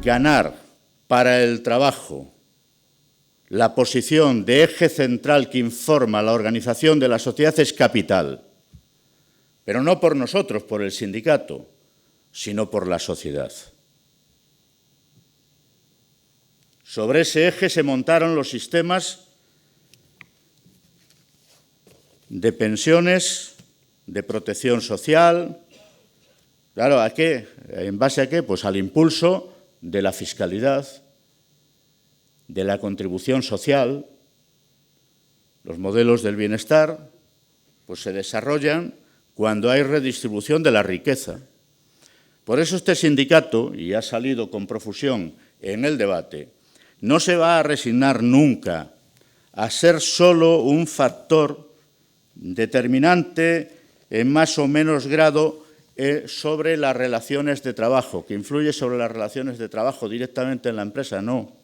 ganar para el trabajo la posición de eje central que informa la organización de la sociedad es capital, pero no por nosotros, por el sindicato, sino por la sociedad. Sobre ese eje se montaron los sistemas de pensiones, de protección social. Claro, ¿a qué? ¿En base a qué? Pues al impulso de la fiscalidad, de la contribución social. Los modelos del bienestar pues se desarrollan cuando hay redistribución de la riqueza. Por eso este sindicato, y ha salido con profusión en el debate, no se va a resignar nunca a ser solo un factor determinante en más o menos grado sobre las relaciones de trabajo, que influye sobre las relaciones de trabajo directamente en la empresa. No.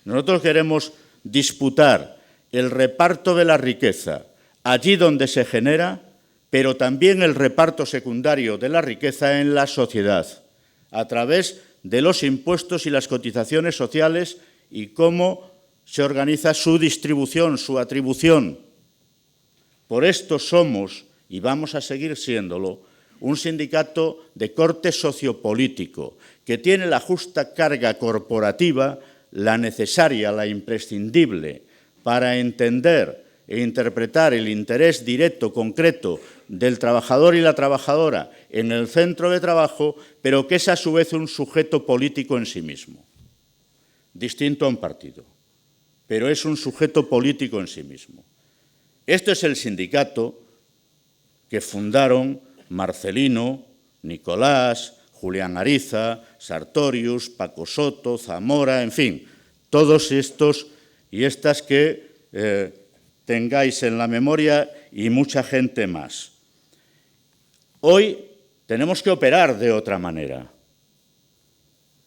Nosotros queremos disputar el reparto de la riqueza allí donde se genera, pero también el reparto secundario de la riqueza en la sociedad, a través de los impuestos y las cotizaciones sociales y cómo se organiza su distribución, su atribución. Por esto somos, y vamos a seguir siéndolo, un sindicato de corte sociopolítico, que tiene la justa carga corporativa, la necesaria, la imprescindible, para entender e interpretar el interés directo, concreto, del trabajador y la trabajadora en el centro de trabajo, pero que es a su vez un sujeto político en sí mismo, distinto a un partido, pero es un sujeto político en sí mismo. Este es el sindicato que fundaron Marcelino, Nicolás, Julián Ariza, Sartorius, Paco Soto, Zamora, en fin, todos estos y estas que tengáis en la memoria y mucha gente más. Hoy tenemos que operar de otra manera,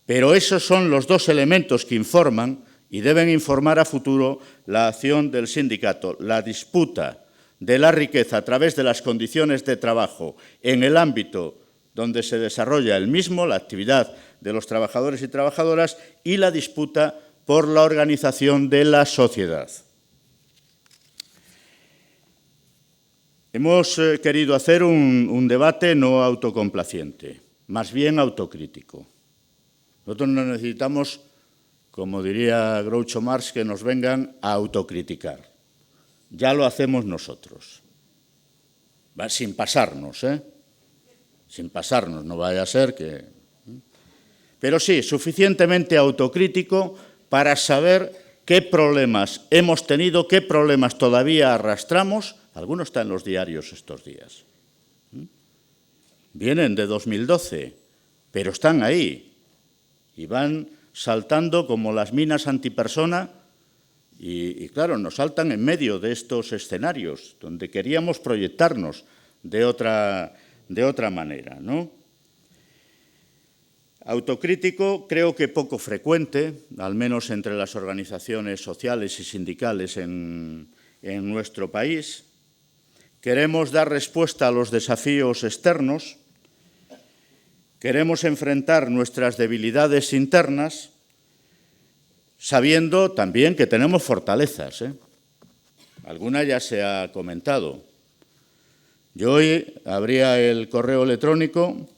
pero esos son los dos elementos que informan y deben informar a futuro la acción del sindicato, la disputa de la riqueza a través de las condiciones de trabajo en el ámbito donde se desarrolla el mismo, la actividad de los trabajadores y trabajadoras, y la disputa por la organización de la sociedad. Hemos querido hacer un debate no autocomplaciente, más bien autocrítico. Nosotros no necesitamos, como diría Groucho Marx, que nos vengan a autocriticar. Ya lo hacemos nosotros, sin pasarnos, sin pasarnos, no vaya a ser que... Pero sí, suficientemente autocrítico para saber qué problemas hemos tenido, qué problemas todavía arrastramos. Alguno está en los diarios estos días. Vienen de 2012, pero están ahí y van saltando como las minas antipersona y claro, nos saltan en medio de estos escenarios donde queríamos proyectarnos de otra manera, ¿no? Autocrítico, creo que poco frecuente, al menos entre las organizaciones sociales y sindicales en nuestro país. Queremos dar respuesta a los desafíos externos, queremos enfrentar nuestras debilidades internas, sabiendo también que tenemos fortalezas, Alguna ya se ha comentado. Yo hoy abría el correo electrónico,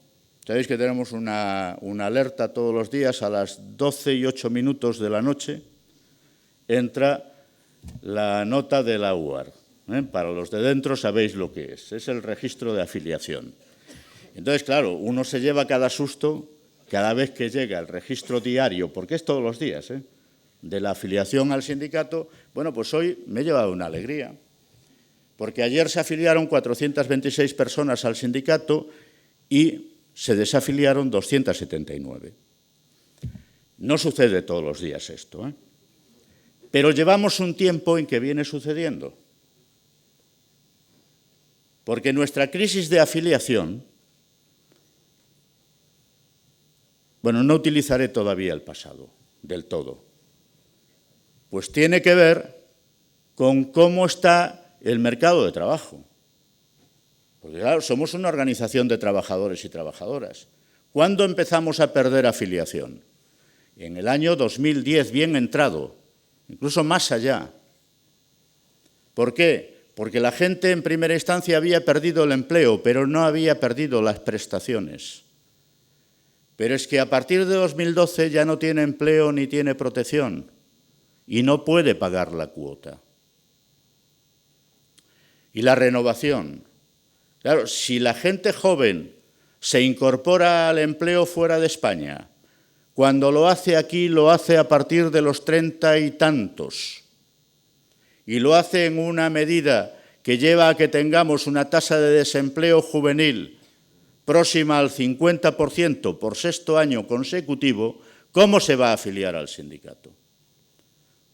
sabéis que tenemos una alerta todos los días a las 12:08 de la noche, entra la nota de la UAR. Para los de dentro sabéis lo que es el registro de afiliación. Entonces, claro, uno se lleva cada susto cada vez que llega el registro diario, porque es todos los días, de la afiliación al sindicato. Bueno, pues hoy me he llevado una alegría, porque ayer se afiliaron 426 personas al sindicato y se desafiliaron 279. No sucede todos los días esto, pero llevamos un tiempo en que viene sucediendo. Porque nuestra crisis de afiliación, bueno, no utilizaré todavía el pasado del todo, pues tiene que ver con cómo está el mercado de trabajo. Porque claro, somos una organización de trabajadores y trabajadoras. ¿Cuándo empezamos a perder afiliación? en el año 2010, bien entrado, incluso más allá. ¿Por qué? Porque la gente en primera instancia había perdido el empleo, pero no había perdido las prestaciones. Pero es que a partir de 2012 ya no tiene empleo ni tiene protección y no puede pagar la cuota. Y la renovación. Claro, si la gente joven se incorpora al empleo fuera de España, cuando lo hace aquí, lo hace a partir de los 30 y tantos. Y lo hace en una medida que lleva a que tengamos una tasa de desempleo juvenil próxima al 50% por sexto año consecutivo, ¿cómo se va a afiliar al sindicato?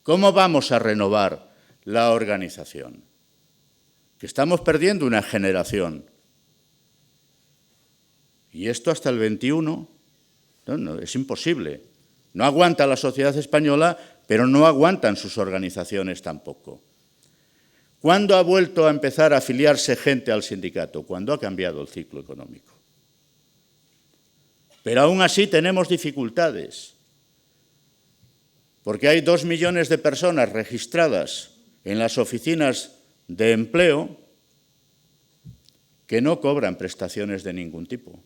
¿Cómo vamos a renovar la organización? Que estamos perdiendo una generación. Y esto hasta el 21, no, es imposible. No aguanta la sociedad española, pero no aguantan sus organizaciones tampoco. ¿Cuándo ha vuelto a empezar a afiliarse gente al sindicato? Cuando ha cambiado el ciclo económico. Pero aún así tenemos dificultades, porque hay 2 millones de personas registradas en las oficinas de empleo que no cobran prestaciones de ningún tipo.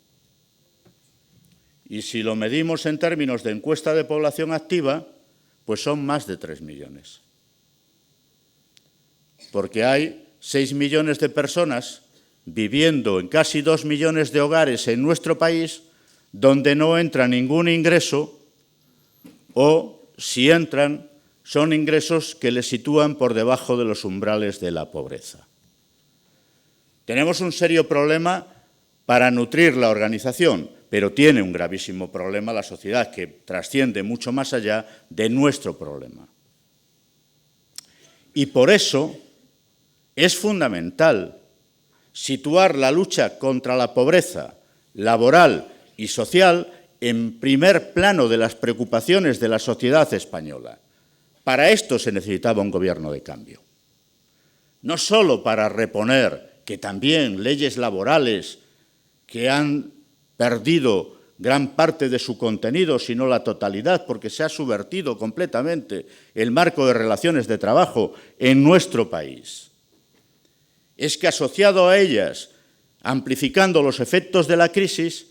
Y si lo medimos en términos de encuesta de población activa, pues son más de 3 millones. Porque hay 6 millones de personas viviendo en casi 2 millones de hogares en nuestro país donde no entra ningún ingreso o, si entran, son ingresos que les sitúan por debajo de los umbrales de la pobreza. Tenemos un serio problema para nutrir la organización, pero tiene un gravísimo problema la sociedad que trasciende mucho más allá de nuestro problema. Y por eso es fundamental situar la lucha contra la pobreza laboral y social en primer plano de las preocupaciones de la sociedad española. Para esto se necesitaba un gobierno de cambio. No solo para reponer, que también leyes laborales que han perdido gran parte de su contenido, si no la totalidad, porque se ha subvertido completamente el marco de relaciones de trabajo en nuestro país. Es que asociado a ellas, amplificando los efectos de la crisis,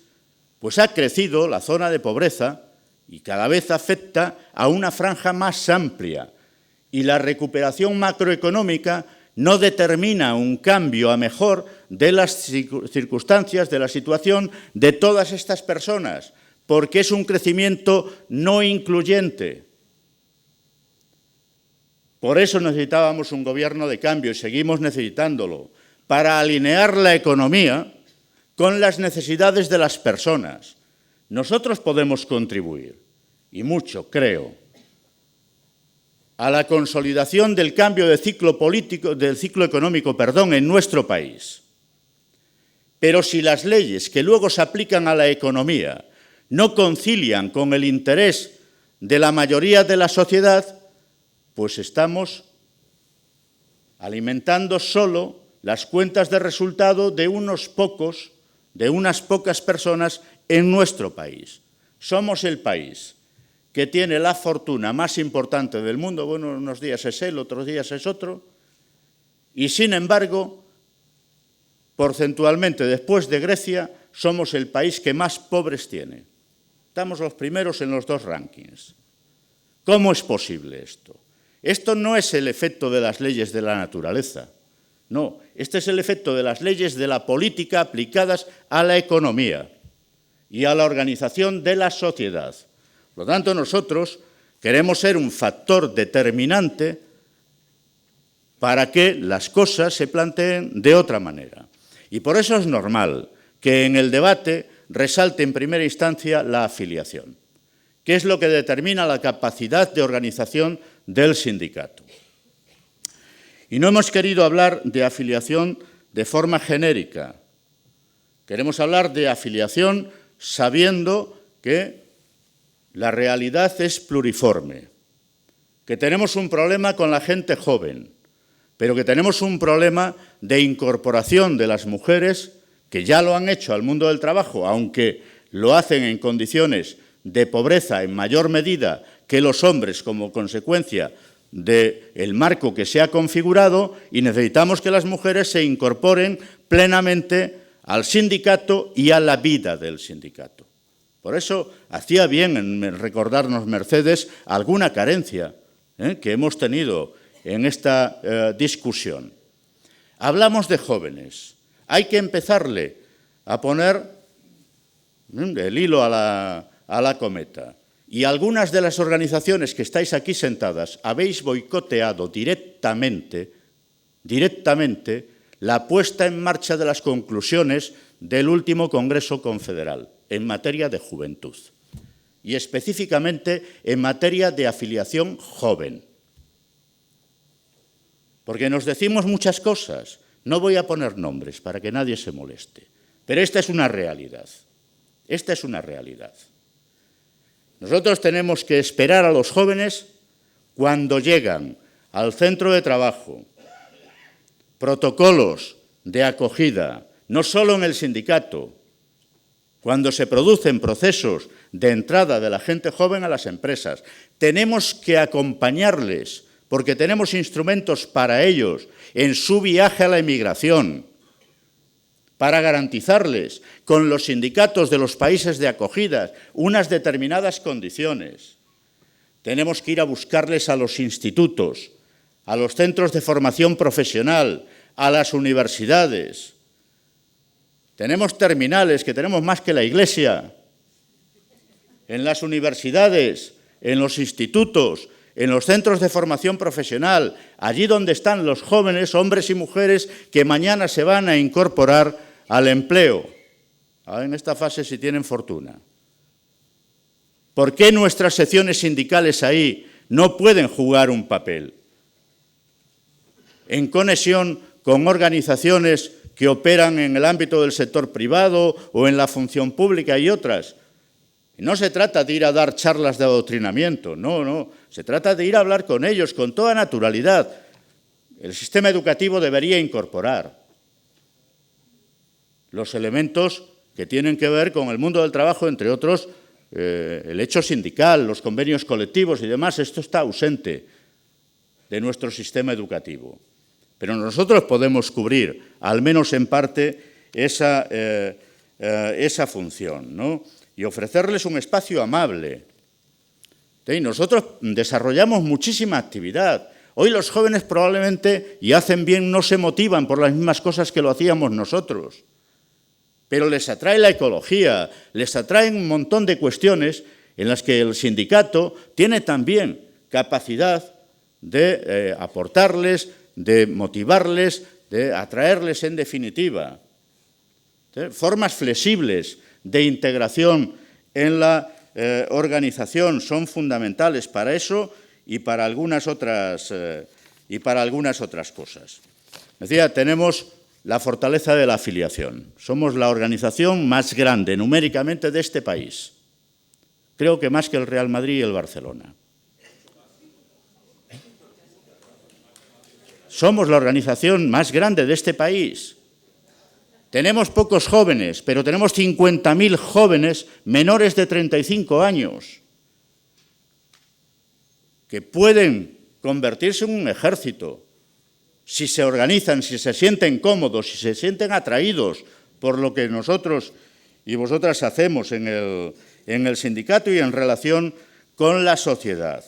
pues ha crecido la zona de pobreza y cada vez afecta a una franja más amplia. Y la recuperación macroeconómica no determina un cambio a mejor de las circunstancias, de la situación de todas estas personas, porque es un crecimiento no incluyente. Por eso necesitábamos un gobierno de cambio y seguimos necesitándolo, para alinear la economía con las necesidades de las personas. Nosotros podemos contribuir, y mucho, creo, a la consolidación del cambio de ciclo económico, en nuestro país. Pero si las leyes que luego se aplican a la economía no concilian con el interés de la mayoría de la sociedad, pues estamos alimentando solo las cuentas de resultado de unos pocos, de unas pocas personas en nuestro país. Somos el país que tiene la fortuna más importante del mundo, bueno, unos días es él, otros días es otro, y sin embargo, porcentualmente después de Grecia, somos el país que más pobres tiene. Estamos los primeros en los 2 rankings. ¿Cómo es posible esto? Esto no es el efecto de las leyes de la naturaleza, no, este es el efecto de las leyes de la política aplicadas a la economía y a la organización de la sociedad. Por lo tanto, nosotros queremos ser un factor determinante para que las cosas se planteen de otra manera. Y por eso es normal que en el debate resalte en primera instancia la afiliación, que es lo que determina la capacidad de organización del sindicato. Y no hemos querido hablar de afiliación de forma genérica. Queremos hablar de afiliación sabiendo que la realidad es pluriforme, que tenemos un problema con la gente joven, pero que tenemos un problema de incorporación de las mujeres que ya lo han hecho al mundo del trabajo, aunque lo hacen en condiciones de pobreza en mayor medida que los hombres como consecuencia del marco que se ha configurado, y necesitamos que las mujeres se incorporen plenamente al sindicato y a la vida del sindicato. Por eso hacía bien en recordarnos Mercedes alguna carencia que hemos tenido en esta discusión. Hablamos de jóvenes. Hay que empezarle a poner el hilo a la cometa. Y algunas de las organizaciones que estáis aquí sentadas habéis boicoteado directamente la puesta en marcha de las conclusiones del último Congreso Confederal en materia de juventud y específicamente en materia de afiliación joven. Porque nos decimos muchas cosas, no voy a poner nombres para que nadie se moleste, pero esta es una realidad, esta es una realidad. Nosotros tenemos que esperar a los jóvenes cuando llegan al centro de trabajo, protocolos de acogida, no solo en el sindicato, cuando se producen procesos de entrada de la gente joven a las empresas. Tenemos que acompañarles porque tenemos instrumentos para ellos en su viaje a la emigración, para garantizarles con los sindicatos de los países de acogida unas determinadas condiciones. Tenemos que ir a buscarles a los institutos, a los centros de formación profesional, a las universidades. Tenemos terminales, que tenemos más que la Iglesia, en las universidades, en los institutos, en los centros de formación profesional, allí donde están los jóvenes, hombres y mujeres, que mañana se van a incorporar al empleo, en esta fase si tienen fortuna. ¿Por qué nuestras secciones sindicales ahí no pueden jugar un papel? En conexión con organizaciones que operan en el ámbito del sector privado o en la función pública y otras. No se trata de ir a dar charlas de adoctrinamiento, no, se trata de ir a hablar con ellos con toda naturalidad. El sistema educativo debería incorporar los elementos que tienen que ver con el mundo del trabajo, entre otros, el hecho sindical, los convenios colectivos y demás. Esto está ausente de nuestro sistema educativo. Pero nosotros podemos cubrir, al menos en parte, esa función, ¿no? Y ofrecerles un espacio amable. ¿Sí? Nosotros desarrollamos muchísima actividad. Hoy los jóvenes probablemente, y hacen bien, no se motivan por las mismas cosas que lo hacíamos nosotros. Pero les atrae la ecología, les atraen un montón de cuestiones en las que el sindicato tiene también capacidad de aportarles, de motivarles, de atraerles en definitiva. ¿Sí? Formas flexibles de integración en la organización son fundamentales para eso y para algunas otras cosas. Decía, tenemos la fortaleza de la afiliación. Somos la organización más grande numéricamente de este país. Creo que más que el Real Madrid y el Barcelona. Somos la organización más grande de este país. Tenemos pocos jóvenes, pero tenemos 50.000 jóvenes menores de 35 años que pueden convertirse en un ejército si se organizan, si se sienten cómodos, si se sienten atraídos por lo que nosotros y vosotras hacemos en el sindicato y en relación con la sociedad.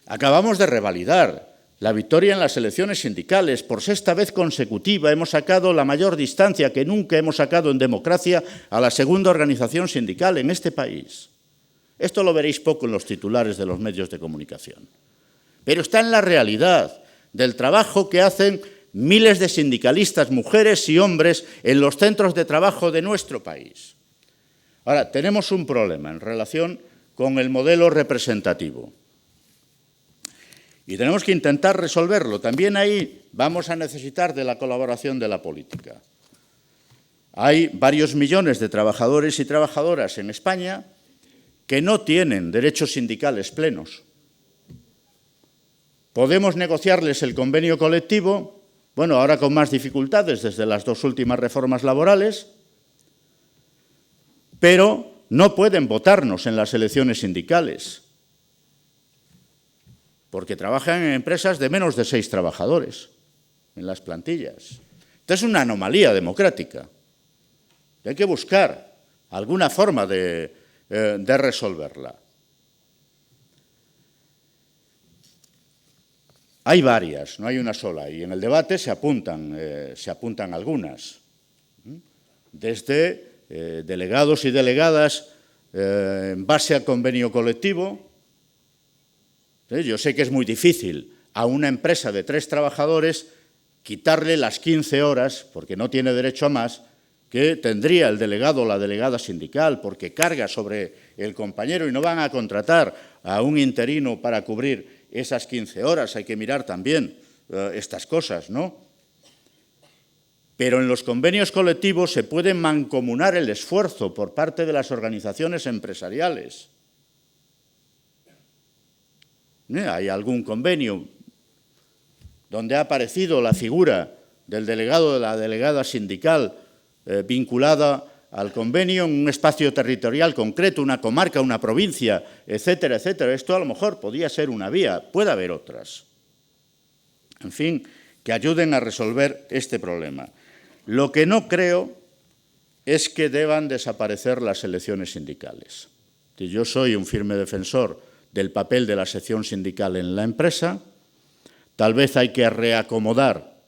Acabamos de revalidar la victoria en las elecciones sindicales. Por sexta vez consecutiva hemos sacado la mayor distancia que nunca hemos sacado en democracia a la segunda organización sindical en este país. Esto lo veréis poco en los titulares de los medios de comunicación. Pero está en la realidad del trabajo que hacen miles de sindicalistas, mujeres y hombres, en los centros de trabajo de nuestro país. Ahora, tenemos un problema en relación con el modelo representativo. Y tenemos que intentar resolverlo. También ahí vamos a necesitar de la colaboración de la política. Hay varios millones de trabajadores y trabajadoras en España que no tienen derechos sindicales plenos. Podemos negociarles el convenio colectivo, bueno, ahora con más dificultades desde las dos últimas reformas laborales, pero no pueden votarnos en las elecciones sindicales, porque trabajan en empresas de menos de 6 trabajadores, en las plantillas. Esta es una anomalía democrática. Hay que buscar alguna forma de resolverla. Hay varias, no hay una sola, y en el debate se apuntan algunas. Desde delegados y delegadas en base a convenio colectivo. Yo sé que es muy difícil a una empresa de 3 trabajadores quitarle las 15 horas, porque no tiene derecho a más, que tendría el delegado o la delegada sindical, porque carga sobre el compañero y no van a contratar a un interino para cubrir esas 15 horas. Hay que mirar también estas cosas, ¿no? Pero en los convenios colectivos se puede mancomunar el esfuerzo por parte de las organizaciones empresariales. Hay algún convenio donde ha aparecido la figura del delegado o de la delegada sindical vinculada al convenio en un espacio territorial concreto, una comarca, una provincia, etcétera, etcétera. Esto a lo mejor podría ser una vía, puede haber otras. En fin, que ayuden a resolver este problema. Lo que no creo es que deban desaparecer las elecciones sindicales. Yo soy un firme defensor del papel de la sección sindical en la empresa. Tal vez hay que reacomodar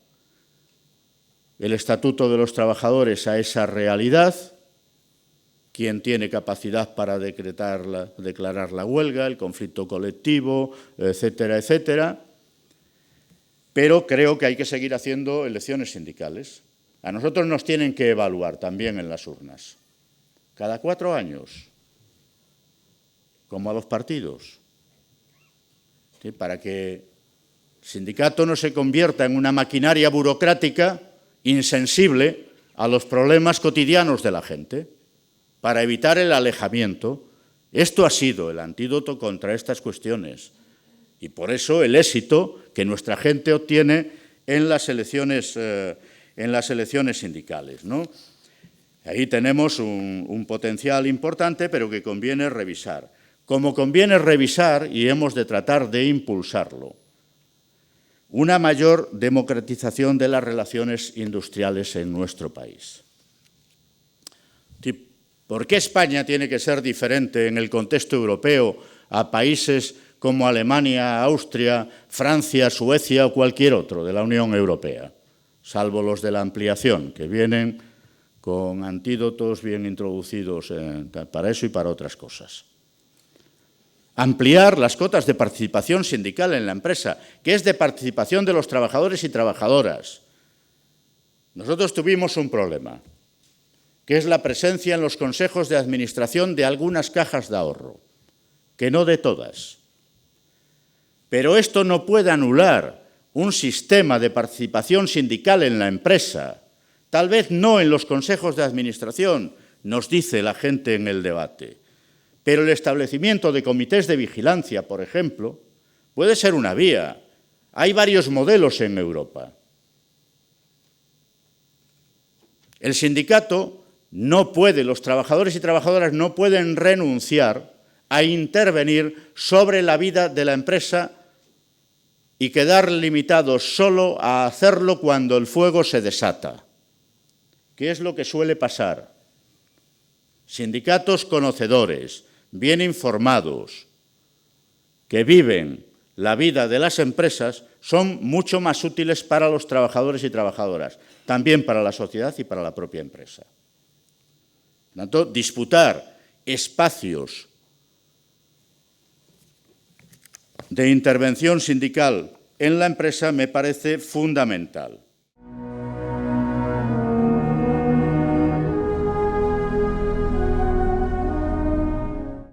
el Estatuto de los Trabajadores a esa realidad. Quién tiene capacidad para declarar la huelga, el conflicto colectivo, etcétera, etcétera. Pero creo que hay que seguir haciendo elecciones sindicales. A nosotros nos tienen que evaluar también en las urnas. Cada 4 años, como a los partidos. ¿Sí? Para que el sindicato no se convierta en una maquinaria burocrática insensible a los problemas cotidianos de la gente, para evitar el alejamiento. Esto ha sido el antídoto contra estas cuestiones y por eso el éxito que nuestra gente obtiene en las elecciones sindicales, ¿no? Ahí tenemos un potencial importante, pero que conviene revisar. Como conviene revisar, y hemos de tratar de impulsarlo, una mayor democratización de las relaciones industriales en nuestro país. ¿Por qué España tiene que ser diferente en el contexto europeo a países como Alemania, Austria, Francia, Suecia o cualquier otro de la Unión Europea? Salvo los de la ampliación, que vienen con antídotos bien introducidos para eso y para otras cosas. Ampliar las cotas de participación sindical en la empresa, que es de participación de los trabajadores y trabajadoras. Nosotros tuvimos un problema, que es la presencia en los consejos de administración de algunas cajas de ahorro, que no de todas. Pero esto no puede anular un sistema de participación sindical en la empresa, tal vez no en los consejos de administración, nos dice la gente en el debate, pero el establecimiento de comités de vigilancia, por ejemplo, puede ser una vía. Hay varios modelos en Europa. El sindicato no puede, los trabajadores y trabajadoras no pueden renunciar a intervenir sobre la vida de la empresa y quedar limitados solo a hacerlo cuando el fuego se desata. ¿Qué es lo que suele pasar? Sindicatos conocedores, bien informados, que viven la vida de las empresas, son mucho más útiles para los trabajadores y trabajadoras, también para la sociedad y para la propia empresa. Por tanto, disputar espacios de intervención sindical en la empresa me parece fundamental.